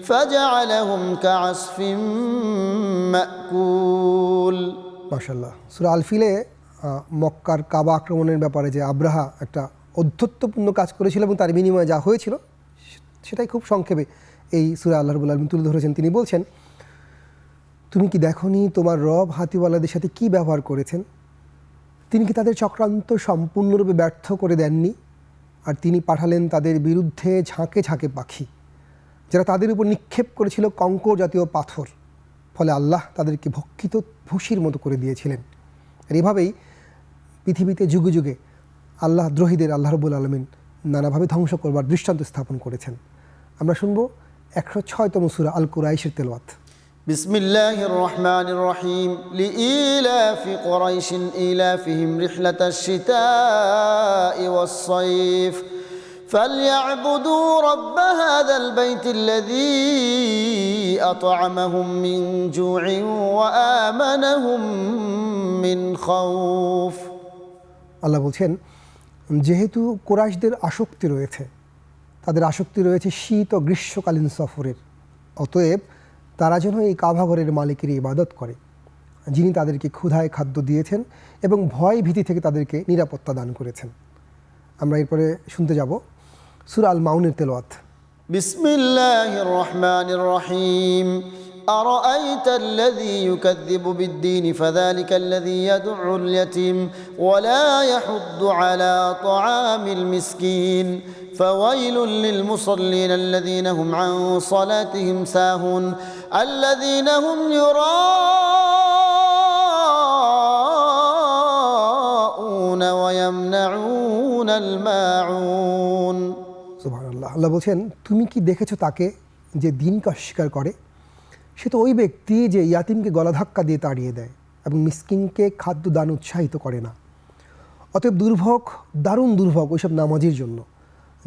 فجعلهم كعصف مأكول মাশাআল্লাহ। সূরা আল ফিলে মক্কার কাবা আক্রমণের ব্যাপারে যে আব্রাহা একটা অধ্যত্বপূর্ণ কাজ করেছিল এবং তার বিনিময়ে যা হয়েছিল সেটাই খুব সংক্ষেপে এই সূরা আল্লাহ রাব্বুল আলামিন তুলে ধরেছেন। তিনি বলছেন, তুমি কি দেখোনি তোমার রব হাতিওয়ালাদের সাথে কি ব্যবহার করেছেন? তিনি কি তাদের চক্রান্ত সম্পূর্ণরূপে ব্যর্থ করে দেননি? আর তিনি পাঠালেন তাদের বিরুদ্ধে ঝাঁকে ঝাঁকে পাখি, যারা তাদের উপর নিক্ষেপ করেছিল কঙ্কর জাতীয় পাথর। ফলে আল্লাহ তাদেরকে ভক্ষিত ভুসির মতো করে দিয়েছিলেন। আর এভাবেই পৃথিবীতে যুগে যুগে আল্লাহ দ্রোহীদের আল্লাহ রাব্বুল আলামিন নানাভাবে ধ্বংস করবার দৃষ্টান্ত স্থাপন করেছেন। আমরা শুনব 106তম সূরা আল কুরাইশের তেলাওয়াত। بسم الله الرحمن الرحيم لإيلاف قريش إيلافهم رحلة الشتاء والصيف فليعبدوا رب هذا البيت الذي أطعمهم من جوع وآمنهم من خوف আল্লাহ বলছেন, যেহেতু কুরাইশদের আসক্তি রয়েছে, তাদের আসক্তি রয়েছে শীত ও গ্রীষ্মকালীন সফরের, অতএব তারা যেন এই কাবাঘরের মালিকের ইবাদত করে, যিনি তাদেরকে ক্ষুধায় খাদ্য দিয়েছেন এবং ভয় ভীতি থেকে তাদেরকে নিরাপত্তা দান করেছেন। আমরা এরপরে শুনতে যাব সূরা আল মাউনের তেলাওয়াত। بسم الله الرحمن الرحيم أرأيت الذي يكذب بالدين فذلك الذي يدعو اليتيم ولا يحض على طعام المسكين فويل للمصلين الذين هم عن صلاتهم ساهون الذين هم يراءون ويمنعون الماعون সুবহানাল্লাহ। আল্লাহ বলছেন, তুমি কি দেখেছো তাকে যে দিনকে অস্বীকার করে? সে তো ওই ব্যক্তি যে ইয়াতিমকে গলা ধাক্কা দিয়ে তাড়িয়ে দেয় এবং মিসকিনকে খাদ্য দান উৎসাহিত করে না। অতএব দুর্ভোগ, দারুণ দুর্ভোগ ওইসব নামাজির জন্য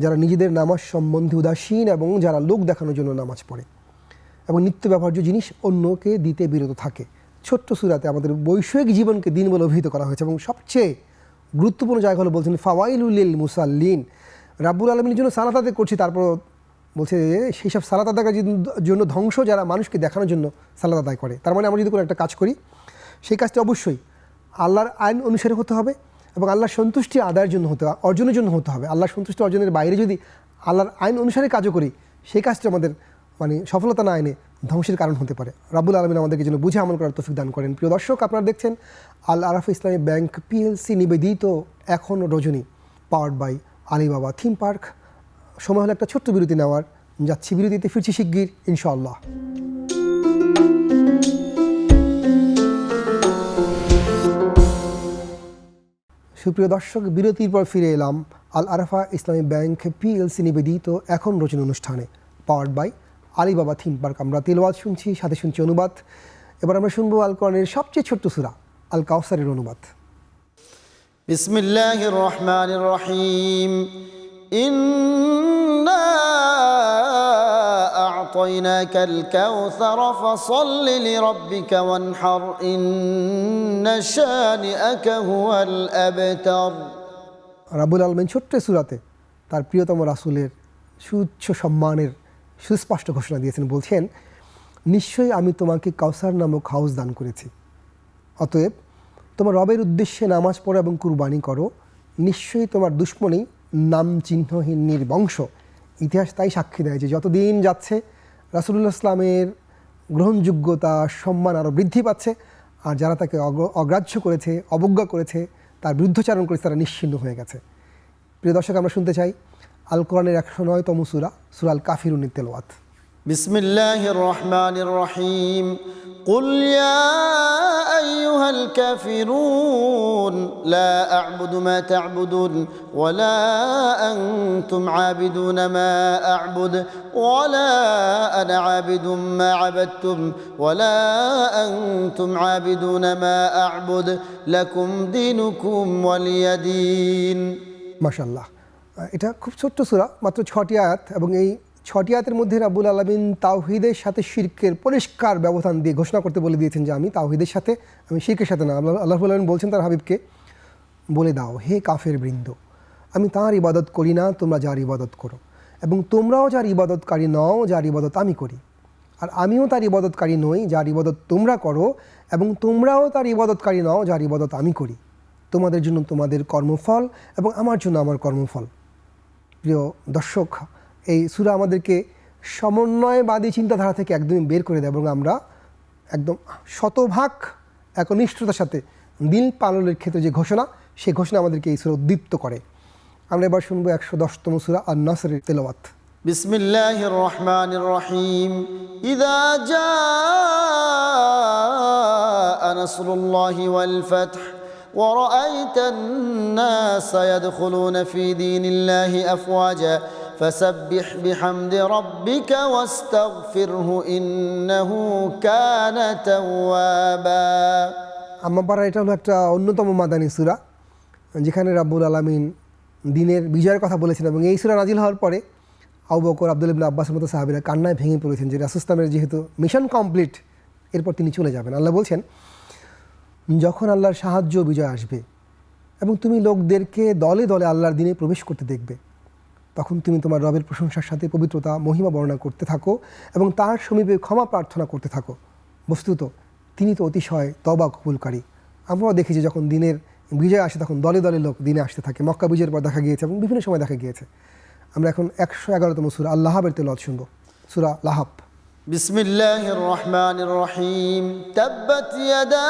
যারা নিজেদের নামাজ সম্বন্ধে উদাসীন এবং যারা লোক দেখানোর জন্য নামাজ পড়ে এবং নিত্য ব্যবহার্য জিনিস অন্যকে দিতে বিরত থাকে। ছোট্ট সূরাতে আমাদের বৈষয়িক জীবনকে দিন বলে অভিহিত করা হয়েছে এবং সবচেয়ে গুরুত্বপূর্ণ জায়গা হলো বলছেন ফাওয়াইলুল লিল মুসাল্লিন। রাব্বুল আলামিনের জন্য সালাত আদায় করছি, তারপর বলছে সেই সব সালাত আদায়ের জন্য ধ্বংস যারা মানুষকে দেখানোর জন্য সালাত আদায় করে। তার মানে আমরা যদি কোনো একটা কাজ করি, সেই কাজটি অবশ্যই আল্লাহর আইন অনুসারে হতে হবে এবং আল্লাহর সন্তুষ্টি আদায়ের জন্য অর্জনের জন্য হতে হবে। আল্লাহর সন্তুষ্টি অর্জনের বাইরে যদি আল্লাহর আইন অনুসারে কাজও করি, সেই কাজটি আমাদের সফলতা না এনে ধ্বংসের কারণ হতে পারে। রাব্বুল আলামিন আমাদেরকে যেন বুঝে আমল করার তৌফিক দান করেন। প্রিয় দর্শক, আপনারা দেখছেন আল আরাফা ইসলামী ব্যাংক PLC নিবেদিত এখন রজনী, powered by Alibaba theme park. সময় হলো একটা ছোট্ট বিরতি নেওয়ার, যাচ্ছি বিরতিতে, ফিরছি শিগগির ইনশাআল্লাহ। সুপ্রিয় দর্শক, বিরতির পর ফিরে এলাম আল আরাফা ইসলামী ব্যাংক PLC নিবেদিত এখন রচনা অনুষ্ঠানে, powered by Alibaba theme park. আমরা তেলাওয়াত শুনছি, সাথে শুনছি অনুবাদ। এবার আমরা শুনবো আল কোরআনের সবচেয়ে ছোট্ট সূরা আল কাউসারের অনুবাদ। বিসমিল্লাহির রহমানির রহিম ইন্না আ'তাইনাকাল কাউসার ফাসাল্লি লিরাব্বিকা ওয়ানহার ইন্না শানিআকা হুয়াল আবতার। রাব্বুল আলামিন ছোট্ট সূরাতে তার প্রিয়তম রাসূলের সুউচ্চ সম্মানের সুস্পষ্ট ঘোষণা দিয়েছেন। বলছেন, নিশ্চয়ই আমি তোমাকে কাউসার নামক হাউস দান করেছি, অতএব তোমার রবের উদ্দেশ্যে নামাজ পড়ো এবং কুরবানি করো। নিশ্চয়ই তোমার দুশ্মনী নাম চিহ্নহীন নির্বংশ। ইতিহাস তাই সাক্ষী দেয় যে যতদিন যাচ্ছে রাসূলুল্লাহ ইসলামের গ্রহণযোগ্যতা, সম্মান আরও বৃদ্ধি পাচ্ছে, আর যারা তাকে অগ্রাহ্য করেছে, অবজ্ঞা করেছে, তার বিরুদ্ধাচারণ করেছে, তারা নিশ্চিহ্ন হয়ে গেছে। প্রিয় দর্শক, আমরা শুনতে চাই আল কোরআনের 109তম সূরা, সূরা আল কাফিরুনের তেলাওয়াত। বিসমিল্লাহির রহমানির রহিম قل يا أيها الكافرون لا أعبد ما تعبدون ولا أنتم عابدون ما أعبد ولا أنا عابد ما عبدتم ولا أنتم عابدون ما أعبد لكم دينكم ولي دين। মাশাআল্লাহ। এটা খুব ছোট্ট সূরা, মাত্র 6টি আয়াত, এবং এই 6টি আয়াতের মধ্যে রাব্বুল আলামিন তাওহীদের সাথে শিরকের পরিষ্কার ব্যবধান দিয়ে ঘোষণা করতে বলে দিয়েছেন যে আমি তাওহীদের সাথে, আমি শিরকের সাথে না। আল্লাহ রাব্বুল আলামিন বলছেন তার হাবিবকে, বলে দাও হে কাফের বৃন্দ, আমি তাঁর ইবাদত করি না, তোমরা যার ইবাদত করো, এবং তোমরাও যার ইবাদতকারী নও, যার ইবাদত আমি করি, আর আমিও তার ইবাদতকারী নই, যার ইবাদত তোমরা করো, এবং তোমরাও তার ইবাদতকারী নও, যার ইবাদত আমি করি। তোমাদের জন্য তোমাদের কর্মফল এবং আমার জন্য আমার কর্মফল। প্রিয় দর্শক, এই সূরা আমাদেরকে সমন্বয়বাদী চিন্তাধারা থেকে একদমই বের করে দেয়, এবং আমরা একদম শতভাগ একনিষ্ঠতার সাথে দিন পালনের ক্ষেত্রে যে ঘোষণা, সেই ঘোষণা আমাদেরকে এই সূরা উদ্দীপ্ত করে। আমরা এবার শুনবো 110তম সূরা আন-নাসরের তেলাওয়াত। বিসমিল্লাহির রহমানির রহিম। ইযা জাআ নাসরুল্লাহি ওয়াল ফাথ ورأيت الناس يدخلون في دين الله أفواجا فسبح بحمد ربك واستغفره إنه كان توابا। আম্মা এটা হলো একটা অন্যতম মাদানী সূরা, যেখানে রাব্বুল আলামিন দিনের বিজয়ের কথা বলেছেন, এবং এই সূরা নাজিল হওয়ার পরে আবু বকর, আব্দুল্লাহ ইবনে আব্বাসের মতো সাহাবীরা কান্নায় ভেঙে পড়েছেন যে রাসূল সাল্লাল্লাহু আলাইহি ওয়াসাল্লামের যেহেতু মিশন কমপ্লিট, এরপর তিনি চলে যাবেন। আল্লাহ বলছেন, যখন আল্লাহর সাহায্য বিজয় আসবে এবং তুমি লোকদেরকে দলে দলে আল্লাহর দিনে প্রবেশ করতে দেখবে, তখন তুমি তোমার রবের প্রশংসার সাথে পবিত্রতা মহিমা বর্ণনা করতে থাকো এবং তার সমীপে ক্ষমা প্রার্থনা করতে থাকো। বস্তুত তিনি তো অতিশয় তওবা কবুলকারী। আমরাও দেখি যে যখন দিনের বিজয় আসে তখন দলে দলে লোক দিনে আসতে থাকে। মক্কা বিজয়ের পর দেখা গিয়েছে এবং বিভিন্ন সময় দেখা গিয়েছে। আমরা এখন 111তম সূরা আল লাহাবের তেলাওয়াত শুনব। সূরা লাহাব। বিসমিল্লাহির রহমানির রহিম। তাব্বাত ইয়াদা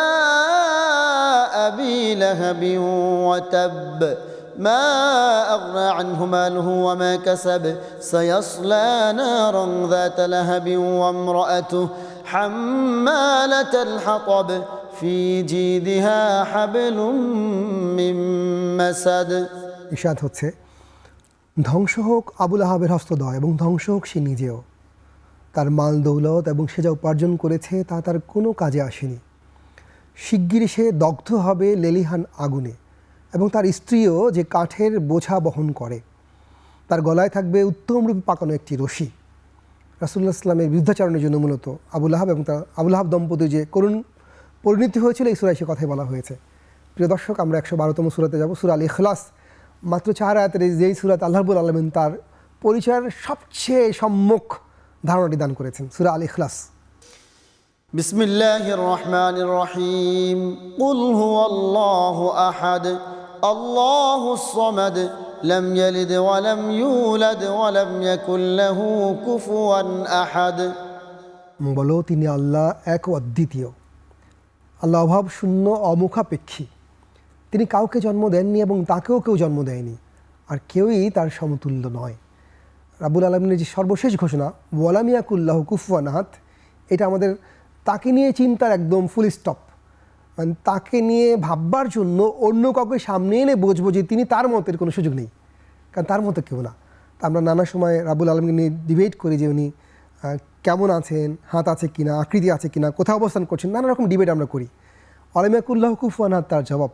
আবি লাহাবিন ওয়া তাব মা আগনা আনহু মালুহু ওয়া মা কাসাব সায়াসলা নারান যাতা লাহাবিন ওয়া ইমরাআতুহু হাম্মালাতাল হাতাব ফি জিদিহা হাবলুম মিন মাসাদ। ইরশাদ হচ্ছে, ধ্বংস হোক আবু লাহাবের হস্তদ্বয় এবং ধ্বংস হোক সে নিজেও। তার মাল দৌলত এবং সে যা উপার্জন করেছে তা তার কোনো কাজে আসেনি। শিগগিরই সে দগ্ধ হবে লেলিহান আগুনে, এবং তার স্ত্রীও যে কাঠের বোঝা বহন করে। তার গলায় থাকবে উত্তমরূপে পাকানো একটি রশি। রাসূলুল্লাহ সাল্লামের বিরুদ্ধাচরণের জন্য মূলত আবু লাহাব এবং তার আবু লাহাব দম্পতির যে করুণ পরিণতি হয়েছিল, এই সূরায় সে কথাই বলা হয়েছে। প্রিয় দর্শক, আমরা 112তম সূরাতে যাব, সূরা আল ইখলাস। মাত্র 4 আয়াতের যেই সূরাতে আল্লাহ রাব্বুল আলামিন তার পরিচয়ের সবচেয়ে সম্মুখ ধারণাটি দান করেছেন। সূরা আল ইখলাস। বিসমিল্লাহির রহমানির রহিম। কুল হুয়াল্লাহু আহাদ আল্লাহুস সামাদ লাম ইয়ালিদ ওয়া লাম ইউলাদ ওয়া লাম ইয়াকুল লাহু কুফুয়ান আহাদ। বলো, তিনি আল্লাহ এক ও অদ্বিতীয়, আল্লাহ অভাব শূন্য, অমুখাপেক্ষী। তিনি কাউকে জন্ম দেননি এবং তাকেও কেউ জন্ম দেয়নি, আর কেউই তার সমতুল্য নয়। রাব্বুল আলামিনের যে সর্বশেষ ঘোষণা ওয়ালাম ইয়াকুল্লাহু কুফুয়ান আহাদ, এটা আমাদের তাকে নিয়ে চিন্তার একদম ফুল স্টপ। মানে তাকে নিয়ে ভাববার জন্য অন্য কাউকে সামনে এনে বুঝবো যে তিনি তার মতের কোনো সুযোগ নেই, কারণ তার মতো কেউ না। তা আমরা নানা সময় রাব্বুল আলামিনকে নিয়ে ডিবেট করি যে উনি কেমন আছেন, হাত আছে কিনা, আকৃতি আছে কিনা, কোথাও অবস্থান করছেন, নানা রকম ডিবেট আমরা করি। ওয়ালাম ইয়াকুল্লাহু কুফুয়ান আহাদ তার জবাব,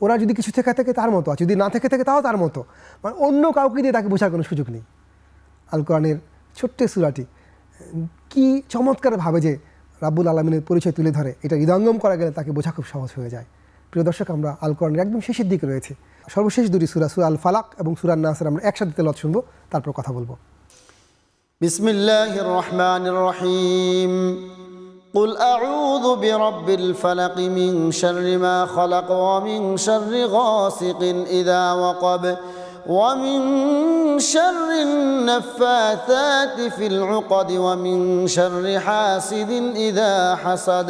ওরা যদি কিছু থেকে থাকে তার মতো আছে, যদি না থেকে থাকে তাও তার মতো। মানে অন্য কাউকে দিয়ে তাকে বোঝার কোনো সুযোগ নেই। আল কোরআনের ছোট্ট সূরাটি কি চমৎকারভাবে যে রাব্বুল আলামিনের পরিচয় তুলে ধরে, এটা হৃদয়ঙ্গম করা গেলে তাকে বোঝা খুব সহজ হয়ে যায়। প্রিয় দর্শক, আমরা আল কোরআনের একদম শেষের দিকে রয়েছে। সর্বশেষ দুটি সূরা, সূরা আল ফালাক এবং সূরা নাসর, আমরা একসাথে তেলাওয়াত শুনবো, তারপর কথা বলবো। বিসমিল্লাহির রহমানির রহিম। قل أعوذ برب الفلق من شر ما خلق ومن شر غاسق إذا وقب ومن شر النفاثات في العقد ومن شر حاسد إذا حسد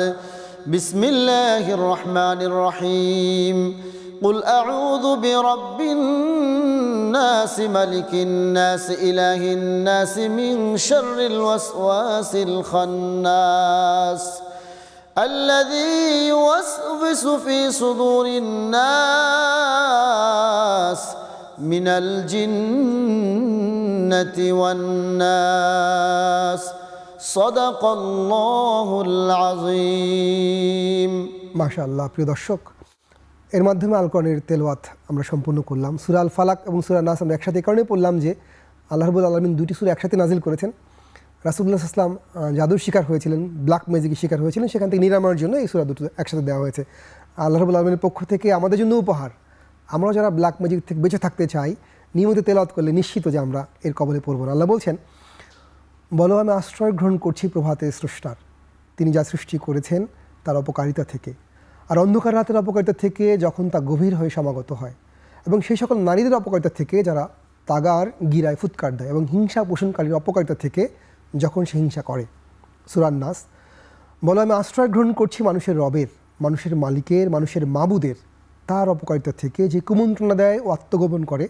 بسم الله الرحمن الرحيم قل أعوذ برب الناس ملك الناس إله الناس من شر الوسواس الخناس الذي يوسوس في صدور الناس من الجنة والناس صدق الله العظيم। মাশাআল্লাহ। প্রিয় দর্শক, এর মাধ্যমে আল কোরআনের তেলাওয়াত আমরা সম্পূর্ণ করলাম। সূরা আল ফালাক এবং সূরা নাস আমরা একসাথে এই কারণে পড়লাম যে আল্লাহ রাব্বুল আলামিন দুটি সূরা একসাথে নাজিল করেছেন। রাসূলুল্লাহ সাল্লাল্লাহু আলাইহি ওয়াসাল্লাম জাদুর শিকার হয়েছিলেন, ব্ল্যাক ম্যাজিকের শিকার হয়েছিলেন, সেখান থেকে নিরাময়ের জন্য এই সূরা দুটো একসাথে দেওয়া হয়েছে। আল্লাহ রাব্বুল আলামিনের পক্ষ থেকে আমাদের জন্য উপহার। আমরা যারা ব্ল্যাক ম্যাজিক থেকে বেঁচে থাকতে চাই, নিয়মিত তেলাওয়াত করলে নিশ্চিত যে আমরা এর কবলে পড়ব না। আল্লাহ বলছেন, বলো আমি আশ্রয় গ্রহণ করছি প্রভাতের স্রষ্টার, তিনি যা সৃষ্টি করেছেন তার অপকারিতা থেকে, আর অন্ধকার রাতের অপকারিতা থেকে যখন তা গভীর হয়ে সমাগত হয়, এবং সেই সকল নারীদের অপকারিতা থেকে যারা তাগার গিরায় ফুৎকার দেয়, এবং হিংসা পোষণকারীর অপকারিতা থেকে যখন সে হিংসা করে। সূরা নাস। বলো আমি আশ্রয় গ্রহণ করছি মানুষের রবের, মানুষের মালিকের, মানুষের মাবুদের, তার অপকারিতা থেকে যে কুমন্ত্রণা দেয় ও আত্মগোপন করে,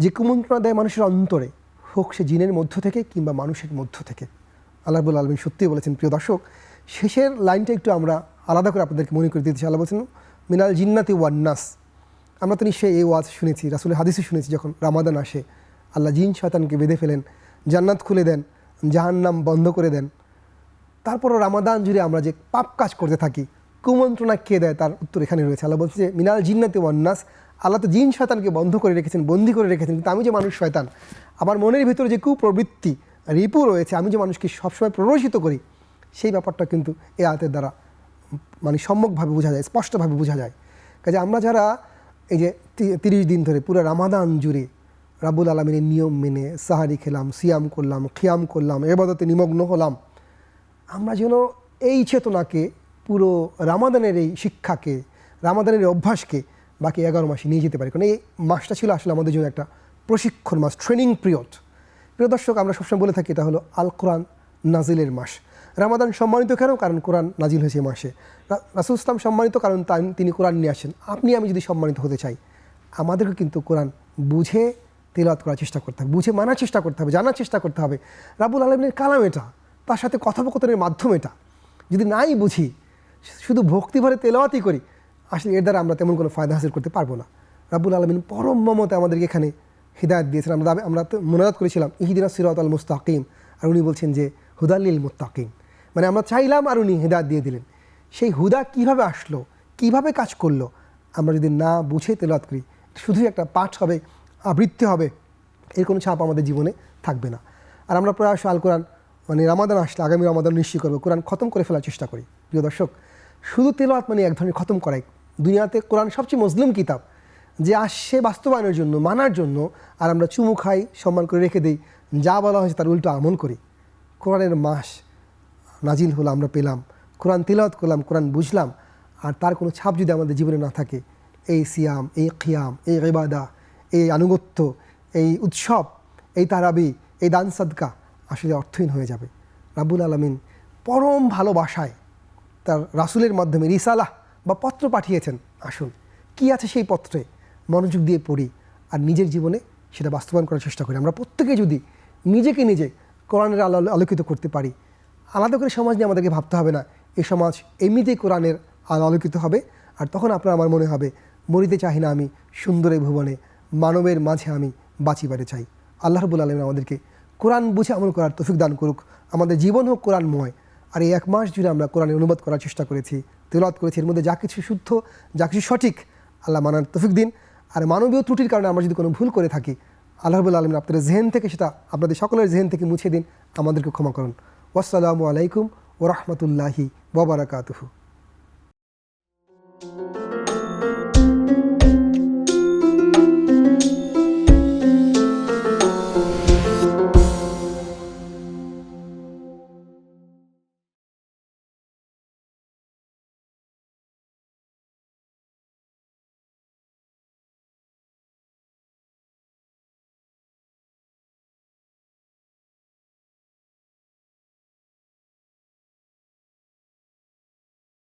যে কুমন্ত্রণা দেয় মানুষের অন্তরে, হোক সে জিনের মধ্য থেকে কিংবা মানুষের মধ্য থেকে। আল্লাহ রাব্বুল আলামিন সত্যিই বলেছেন। প্রিয় দর্শক, শেষের লাইনটা একটু আমরা আলাদা করে আপনাদেরকে মনে করে দিতে চাই। আল্লাহ বলছেন মিনাল জিন্নাতি ওয়ান নাস। আমরা তো নিশ্চয়ই এই ওয়াজ শুনেছি, রাসূলের হাদিসে শুনেছি, যখন রামাদান আসে আল্লাহ জিন শয়তানকে বেঁধে ফেলেন, জান্নাত খুলে দেন, জাহান্নাম বন্ধ করে দেন। তারপরও রামাদান জুড়ে আমরা যে পাপ কাজ করতে থাকি, কুমন্ত্রণা কে দেয় তার উত্তর এখানে রয়েছে। আল্লাহ বলছে যে মিনাল জিন্নাতি ওয়ান নাস, আল্লাহ তো জিন শয়তানকে বন্ধ করে রেখেছেন, বন্দি করে রেখেছেন, কিন্তু আমি যে মানুষ শয়তান, আমার মনের ভিতরে যে কুপ্রবৃত্তি রিপু রয়েছে, আমি যে মানুষকে সবসময় প্ররোচিত করি, সেই ব্যাপারটা কিন্তু এই আয়াতের দ্বারা মানে সম্যকভাবে বোঝা যায়, স্পষ্টভাবে বোঝা যায়। কাজে আমরা যারা এই যে 30 দিন ধরে পুরো রামাদান জুড়ে রাব্বুল আলামিনের নিয়ম মেনে সাহারি খেলাম, সিয়াম করলাম, খিয়াম করলাম, ইবাদতে নিমগ্ন হলাম, আমরা যেন এই চেতনাকে, পুরো রামাদানের এই শিক্ষাকে, রামাদানের এই অভ্যাসকে বাকি 11 মাসে নিয়ে যেতে পারি। কারণ এই মাসটা ছিল আসলে আমাদের জন্য একটা প্রশিক্ষণ মাস, ট্রেনিং পিরিয়ড। প্রিয় দর্শক, আমরা সবসময় বলে থাকি এটা হলো আল কোরআন নাজিলের মাস। রামাদান সম্মানিত কেন? কারণ কোরআন নাজিল হয়েছে এই মাসে। রাসূল ইসলাম সম্মানিত কারণ তিনি কোরআন নিয়ে আসেন। আপনি আমি যদি সম্মানিত হতে চাই, আমাদেরকে কিন্তু কোরআন বুঝে তেলাওয়াত করার চেষ্টা করতে হবে, বুঝে মানার চেষ্টা করতে হবে, জানার চেষ্টা করতে হবে। রাব্বুল আলামিনের কালাম এটা, তার সাথে কথোপকথনের মাধ্যম এটা। যদি নাই বুঝি, শুধু ভক্তিভরে তেলাওয়াতই করি, আসলে এর দ্বারা আমরা তেমন কোনো ফায়দা হাসিল করতে পারবো না। রাব্বুল আলামিন পরম মমতে আমাদেরকে এখানে হিদায়াত দিয়েছেন। আমরা মুনাজাত করেছিলাম ইহদিনাস সিরাতাল মুস্তাকিম, আর উনি বলছেন যে হুদাল্লিল মুত্তাকিন, মানে আমরা চাইলাম আর উনি হিদায়াত দিয়ে দিলেন। সেই হুদা কিভাবে আসলো, কিভাবে কাজ করলো, আমরা যদি না বুঝে তেলাওয়াত করি, শুধুই একটা পাঠ হবে, আবৃত্তি হবে, এর কোনো ছাপ আমাদের জীবনে থাকবে না। আর আমরা প্রায়শ আল কোরআন মানে রামাদান আসলে, আগামী রামাদান নিশ্চয়ই করবো, কোরআন খতম করে ফেলার চেষ্টা করি। প্রিয় দর্শক, শুধু তেলাওয়াত মানে এক ধরনের খতম করাই। দুনিয়াতে কোরআন সবচেয়ে মজলুম কিতাব, যে আসছে বাস্তবায়নের জন্য, মানার জন্য, আর আমরা চুমু খাই, সম্মান করে রেখে দিই, যা বলা হয়েছে তার উল্টো আমল করি। কোরআনের মাস নাজিল হলো, আমরা পেলাম, কোরআন তিলাওয়াত করলাম, কোরআন বুঝলাম, আর তার কোনো ছাপ যদি আমাদের জীবনে না থাকে, এই সিয়াম, এই খিয়াম, এই ইবাদা, এই আনুগত্য, এই উৎসব, এই তারাবি, এই দান সাদকা আসলে অর্থহীন হয়ে যাবে। রাব্বুল আলামিন পরম ভালোবাসায় তার রাসূলের মাধ্যমে রিসালাহ বা পত্র পাঠিয়েছেন। আসুন, কি আছে সেই পত্রে মনোযোগ দিয়ে পড়ি আর নিজের জীবনে সেটা বাস্তবায়ন করার চেষ্টা করি। আমরা প্রত্যেকে যদি নিজেকে নিজে কোরআনের আলোকিত করতে পারি, আলাদা করে সমাজ নিয়ে আমাদেরকে ভাবতে হবে না, এই সমাজ এমনিতেই কোরআনের আলোকিত হবে। আর তখন আপনার আমার মনে হবে, মরিতে চাই না আমি সুন্দরের ভুবনে, মানবের মাঝে আমি বাঁচিবারে চাই। আল্লাহ রাব্বুল আলামিন আমাদেরকে কোরআন বুঝে আমল করার তৌফিক দান করুক, আমাদের জীবন হোক কোরআনময়। আর এই 1 মাস জুড়ে আমরা কোরআনের অনুবাদ করার চেষ্টা করেছি, তেলাওয়াত করেছি, এর মধ্যে যা কিছু শুদ্ধ, যা কিছু সঠিক, আল্লাহ মানার তৌফিক দিন। আর মানবীয় ত্রুটির কারণে আমরা যদি কোনো ভুল করে থাকি, আল্লাহ রাব্বুল আলামিন আপনাদের জেহেন থেকে সেটা, আপনাদের সকলের জেহেন থেকে মুছে দিন, আমাদেরকে ক্ষমা করুন। ওয়াসসালামু আলাইকুম ওয়া রাহমাতুল্লাহি ওয়া বারাকাতুহু।